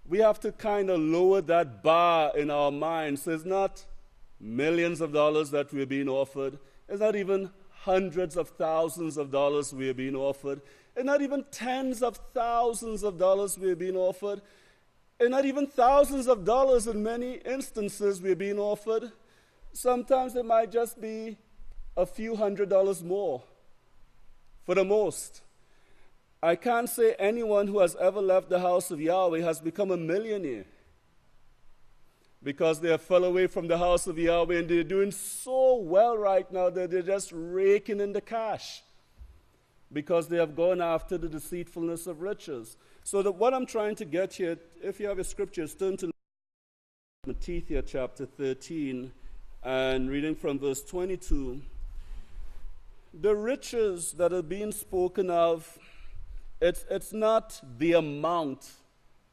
we have to kind of lower that bar in our minds. So it's not millions of dollars that we're being offered. It's not even hundreds of thousands of dollars we're being offered. It's not even tens of thousands of dollars we're being offered. And not even thousands of dollars in many instances we're being offered. Sometimes it might just be a few $100s more, for the most. I can't say anyone who has ever left the house of Yahweh has become a millionaire, because they fell away from the house of Yahweh and they're doing so well right now that they're just raking in the cash, because they have gone after the deceitfulness of riches. So what I'm trying to get here, if you have your scriptures, turn to Matthew chapter 13 and reading from verse 22. The riches that are being spoken of, it's not the amount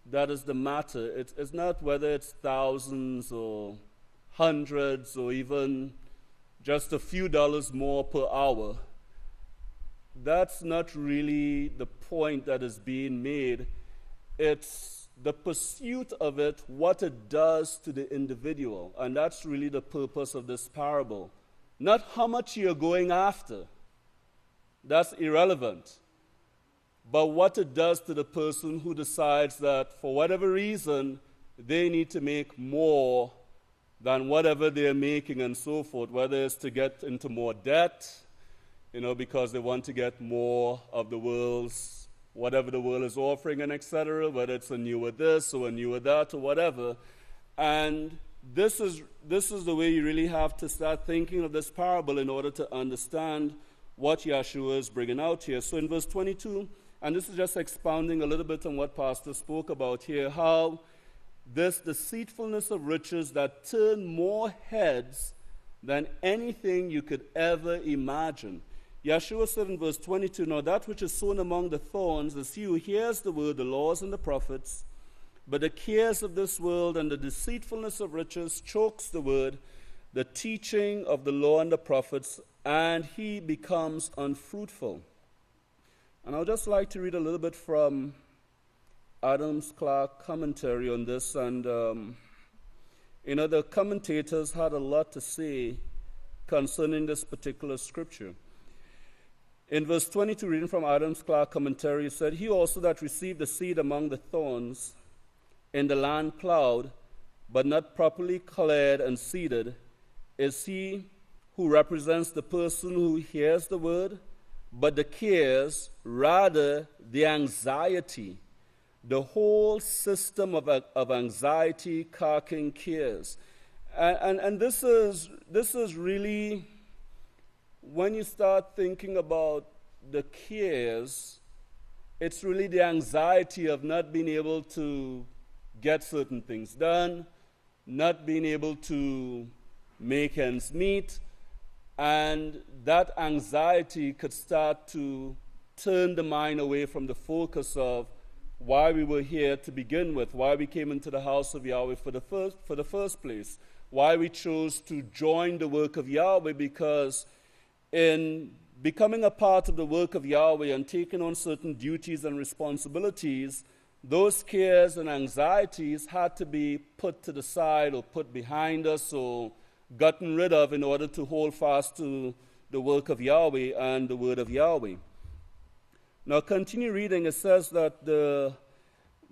that is the matter. It's not whether it's thousands or hundreds or even just a few dollars more per hour. That's not really the point that is being made. It's the pursuit of it, what it does to the individual. And that's really the purpose of this parable. Not how much you're going after. That's irrelevant. But what it does to the person who decides that for whatever reason, they need to make more than whatever they're making and so forth, whether it's to get into more debt, because they want to get more of the world's, whatever the world is offering and etc., whether it's a newer this or a newer that or whatever. And this is the way you really have to start thinking of this parable in order to understand what Yeshua is bringing out here. So in verse 22, and this is just expounding a little bit on what Pastor spoke about here, how this deceitfulness of riches that turn more heads than anything you could ever imagine. Yeshua said in verse 22, now that which is sown among the thorns is he who hears the word, the laws and the prophets, but the cares of this world and the deceitfulness of riches chokes the word, the teaching of the law and the prophets, and he becomes unfruitful. And I'd just like to read a little bit from Adams Clarke commentary on this. And, the commentators had a lot to say concerning this particular scripture. In verse 22, reading from Adams Clarke commentary, it said, he also that received the seed among the thorns in the land plowed, but not properly cleared and seeded, is he who represents the person who hears the word, but the cares, rather the anxiety, the whole system of anxiety, carking cares. And this is really, when you start thinking about the cares, it's really the anxiety of not being able to get certain things done, not being able to make ends meet, and that anxiety could start to turn the mind away from the focus of why we were here to begin with, why we came into the house of Yahweh for the first place, why we chose to join the work of Yahweh, because in becoming a part of the work of Yahweh and taking on certain duties and responsibilities, those cares and anxieties had to be put to the side or put behind us or gotten rid of in order to hold fast to the work of Yahweh and the word of Yahweh. Now, continue reading. It says that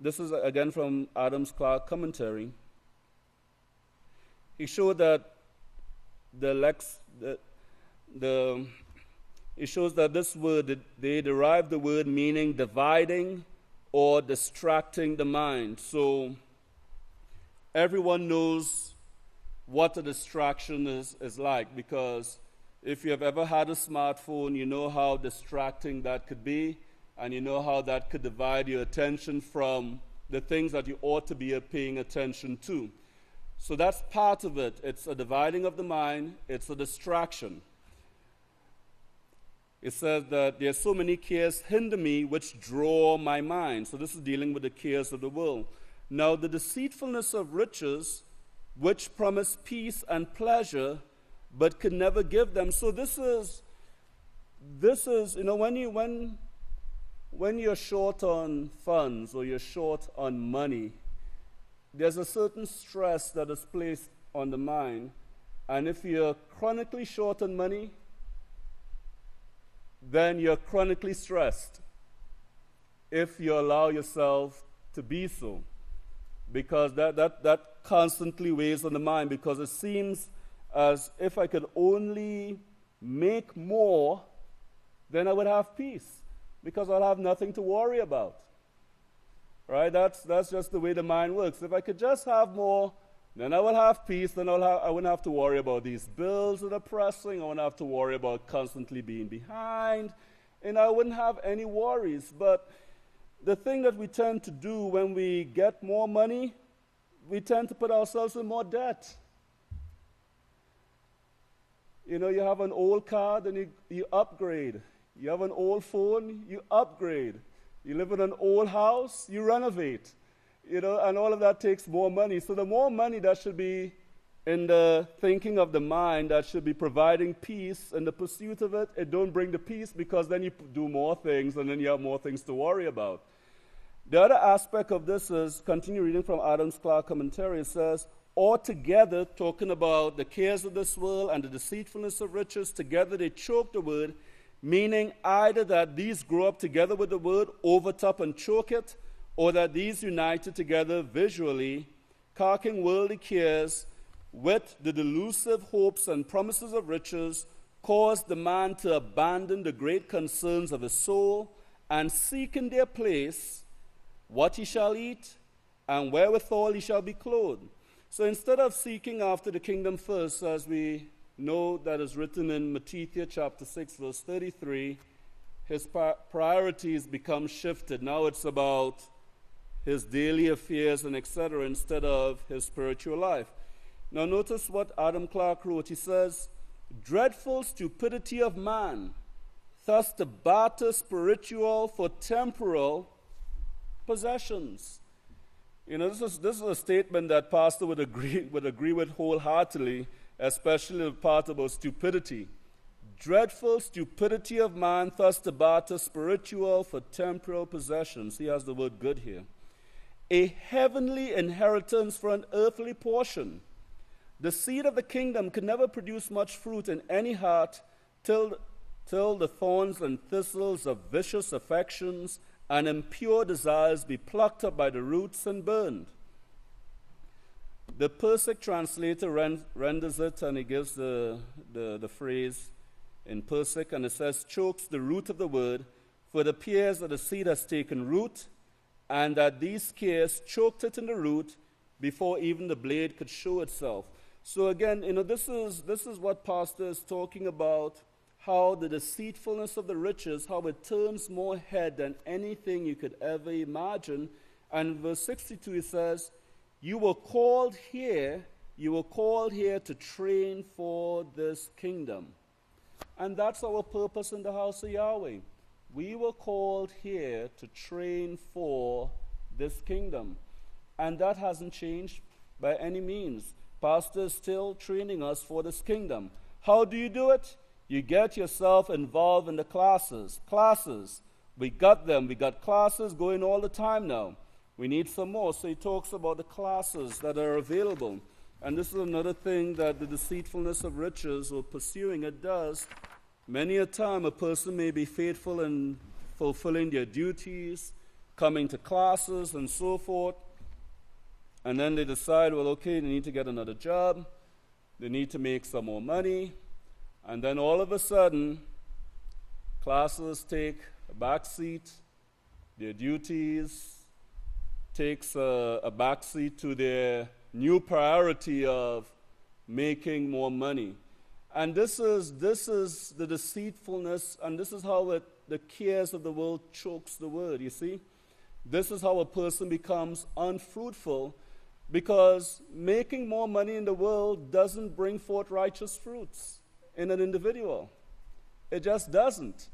this is again from Adams Clark commentary. He showed that it shows that this word, they derive the word meaning dividing or distracting the mind. So everyone knows what a distraction is like, because if you have ever had a smartphone, you know how distracting that could be, and you know how that could divide your attention from the things that you ought to be paying attention to. So that's part of it. It's a dividing of the mind. It's a distraction. It says that there are so many cares hinder me which draw my mind. So this is dealing with the cares of the world. Now the deceitfulness of riches, which promise peace and pleasure, but can never give them. So this is when you're short on funds or you're short on money, there's a certain stress that is placed on the mind. And if you're chronically short on money, then you're chronically stressed if you allow yourself to be so, because that constantly weighs on the mind, because it seems as if I could only make more, then I would have peace, because I'll have nothing to worry about. Right? That's just the way the mind works. If I could just have more, then I will have peace. Then I wouldn't have to worry about these bills that are pressing. I wouldn't have to worry about constantly being behind. And I wouldn't have any worries. But the thing that we tend to do when we get more money, we tend to put ourselves in more debt. You know, you have an old car, then you upgrade. You have an old phone, you upgrade. You live in an old house, you renovate. You know, and all of that takes more money. So the more money that should be in the thinking of the mind, that should be providing peace in the pursuit of it, it don't bring the peace, because then you do more things and then you have more things to worry about. The other aspect of this is, continue reading from Adams Clark commentary, it says, altogether, talking about the cares of this world and the deceitfulness of riches, together they choke the word, meaning either that these grow up together with the word, overtop and choke it, or that these united together visually, carking worldly cares with the delusive hopes and promises of riches, cause the man to abandon the great concerns of his soul and seek in their place what he shall eat and wherewithal he shall be clothed. So instead of seeking after the kingdom first, as we know that is written in Matthew chapter 6, verse 33, his priorities become shifted. Now it's about his daily affairs and etc. instead of his spiritual life. Now notice what Adam Clark wrote. He says, dreadful stupidity of man, thus to barter spiritual for temporal possessions. You know, this is a statement that pastor would agree with wholeheartedly, especially the part about stupidity. Dreadful stupidity of man, thus to barter spiritual for temporal possessions. He has the word good here. A heavenly inheritance for an earthly portion. The seed of the kingdom can never produce much fruit in any heart till the thorns and thistles of vicious affections and impure desires be plucked up by the roots and burned. The Persic translator renders it, and he gives the phrase in Persic, and it says, chokes the root of the word, for it appears that the seed has taken root, and that these cares choked it in the root before even the blade could show itself. So again, you know, this is what pastor is talking about how the deceitfulness of the riches, how it turns more head than anything you could ever imagine. And in verse 62 it says, you were called here to train for this kingdom. And that's our purpose in the house of Yahweh. We were called here to train for this kingdom. And that hasn't changed by any means. Pastor is still training us for this kingdom. How do you do it? You get yourself involved in the classes. We got them. We got classes going all the time now. We need some more. So he talks about the classes that are available. And this is another thing that the deceitfulness of riches or pursuing it does. Many a time a person may be faithful in fulfilling their duties, coming to classes and so forth. And then they decide, well, okay, they need to get another job. They need to make some more money. And then all of a sudden, classes take a back seat. Their duties takes a back seat to their new priority of making more money. And this is the deceitfulness, and this is how the cares of the world chokes the word, you see? This is how a person becomes unfruitful, because making more money in the world doesn't bring forth righteous fruits in an individual. It just doesn't.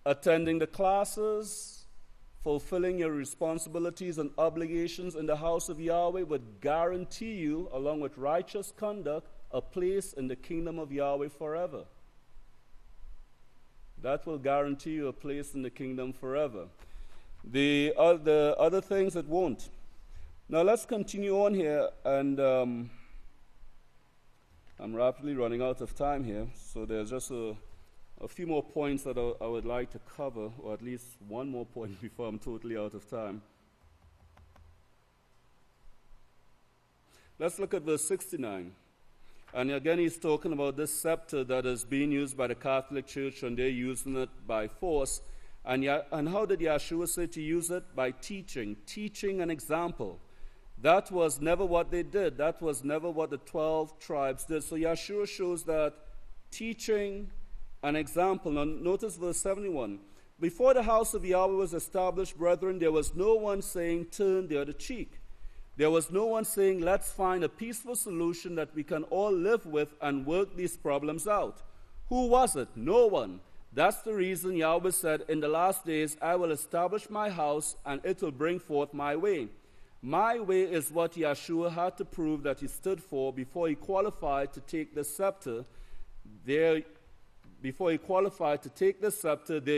Attending the classes, fulfilling your responsibilities and obligations in the house of Yahweh would guarantee you, along with righteous conduct, a place in the kingdom of Yahweh forever. That will guarantee you a place in the kingdom forever. The other things it won't. Now let's continue on here, and I'm rapidly running out of time here, so there's just a few more points that I would like to cover, or at least one more point before I'm totally out of time. Let's look at verse 69. And again, he's talking about this scepter that is being used by the Catholic Church, and they're using it by force. And how did Yeshua say to use it? By teaching an example. That was never what they did. That was never what the 12 tribes did. So Yeshua shows that teaching an example. Now notice verse 71. Before the house of Yahweh was established, brethren, there was no one saying, turn the other cheek. There was no one saying, let's find a peaceful solution that we can all live with and work these problems out. Who was it? No one. That's the reason Yahweh said, in the last days I will establish my house and it will bring forth my way. My way is what Yeshua had to prove that he stood for before he qualified to take the scepter. They're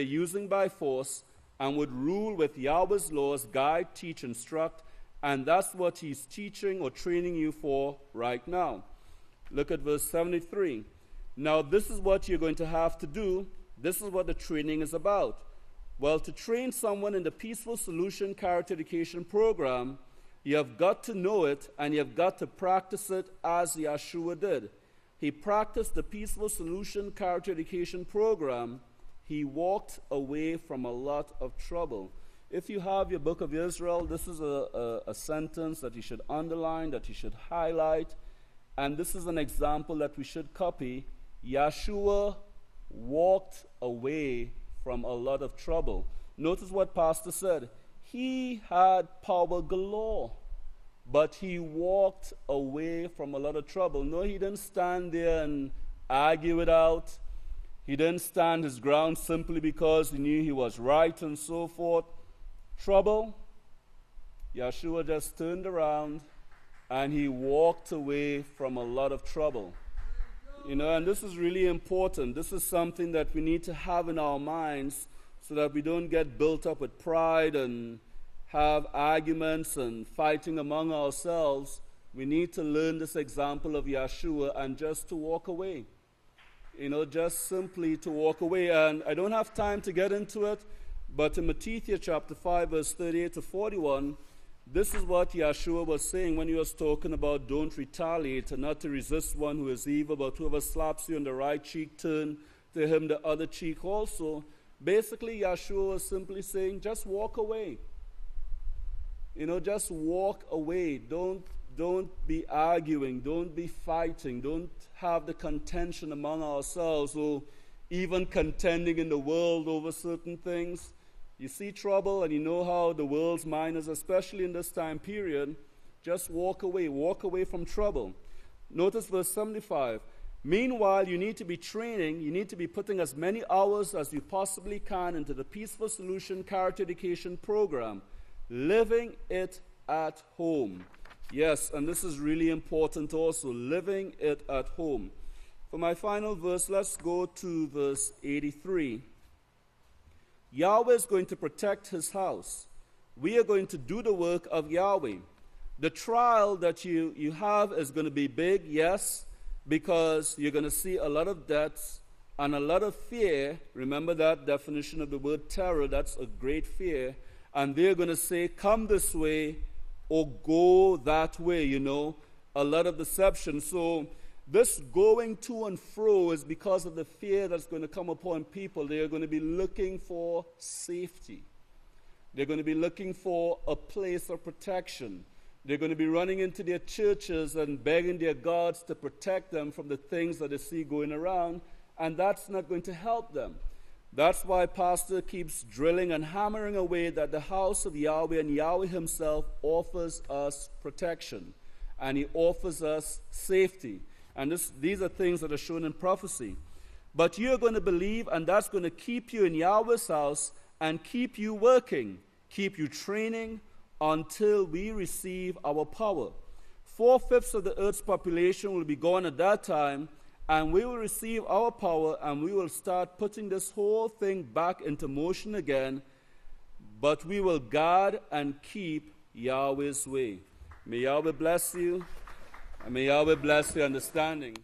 using by force and would rule with Yahweh's laws, guide, teach, instruct, and that's what he's teaching or training you for right now. Look at verse 73. Now this is what you're going to have to do. This is what the training is about. Well, to train someone in the Peaceful Solution Character Education program, you have got to know it and you have got to practice it as Yeshua did. He practiced the Peaceful Solution Character Education program. He walked away from a lot of trouble. If you have your book of Yisrayl, this is a sentence that you should underline, that you should highlight, and this is an example that we should copy. Yeshua walked away from a lot of trouble. Notice what Pastor said. He had power galore, but he walked away from a lot of trouble. No, he didn't stand there and argue it out. He didn't stand his ground simply because he knew he was right and so forth. Trouble, Yeshua just turned around and he walked away from a lot of trouble. And this is really important. This is something that we need to have in our minds so that we don't get built up with pride and have arguments and fighting among ourselves. We need to learn this example of Yeshua and just to walk away. Just simply to walk away. And I don't have time to get into it, but in Matthew chapter 5, verse 38 to 41, this is what Yeshua was saying when he was talking about don't retaliate and not to resist one who is evil, but whoever slaps you on the right cheek, turn to him the other cheek also. Basically, Yeshua was simply saying, just walk away. Just walk away. Don't don't be arguing, don't be fighting, don't have the contention among ourselves, or even contending in the world over certain things. You see trouble and you know how the world's mind is, especially in this time period, just walk away from trouble. Notice verse 75. Meanwhile, you need to be training, you need to be putting as many hours as you possibly can into the Peaceful Solution Character Education program, living it at home. Yes, and this is really important also, living it at home. For my final verse, let's go to verse 83. Yahweh is going to protect his house. We are going to do the work of Yahweh. The trial that you have is going to be big, yes, because you're going to see a lot of deaths and a lot of fear. Remember that definition of the word terror, that's a great fear. And they're going to say, come this way or go that way, a lot of deception. So this going to and fro is because of the fear that's going to come upon people. They are going to be looking for safety. They're going to be looking for a place of protection. They're going to be running into their churches and begging their gods to protect them from the things that they see going around, and that's not going to help them. That's why Pastor keeps drilling and hammering away that the house of Yahweh and Yahweh himself offers us protection, and he offers us safety. And these are things that are shown in prophecy. But you're going to believe, and that's going to keep you in Yahweh's house and keep you working, keep you training, until we receive our power. 4/5 of the earth's population will be gone at that time, and we will receive our power, and we will start putting this whole thing back into motion again, but we will guard and keep Yahweh's way. May Yahweh bless you, and may Yahweh bless your understanding.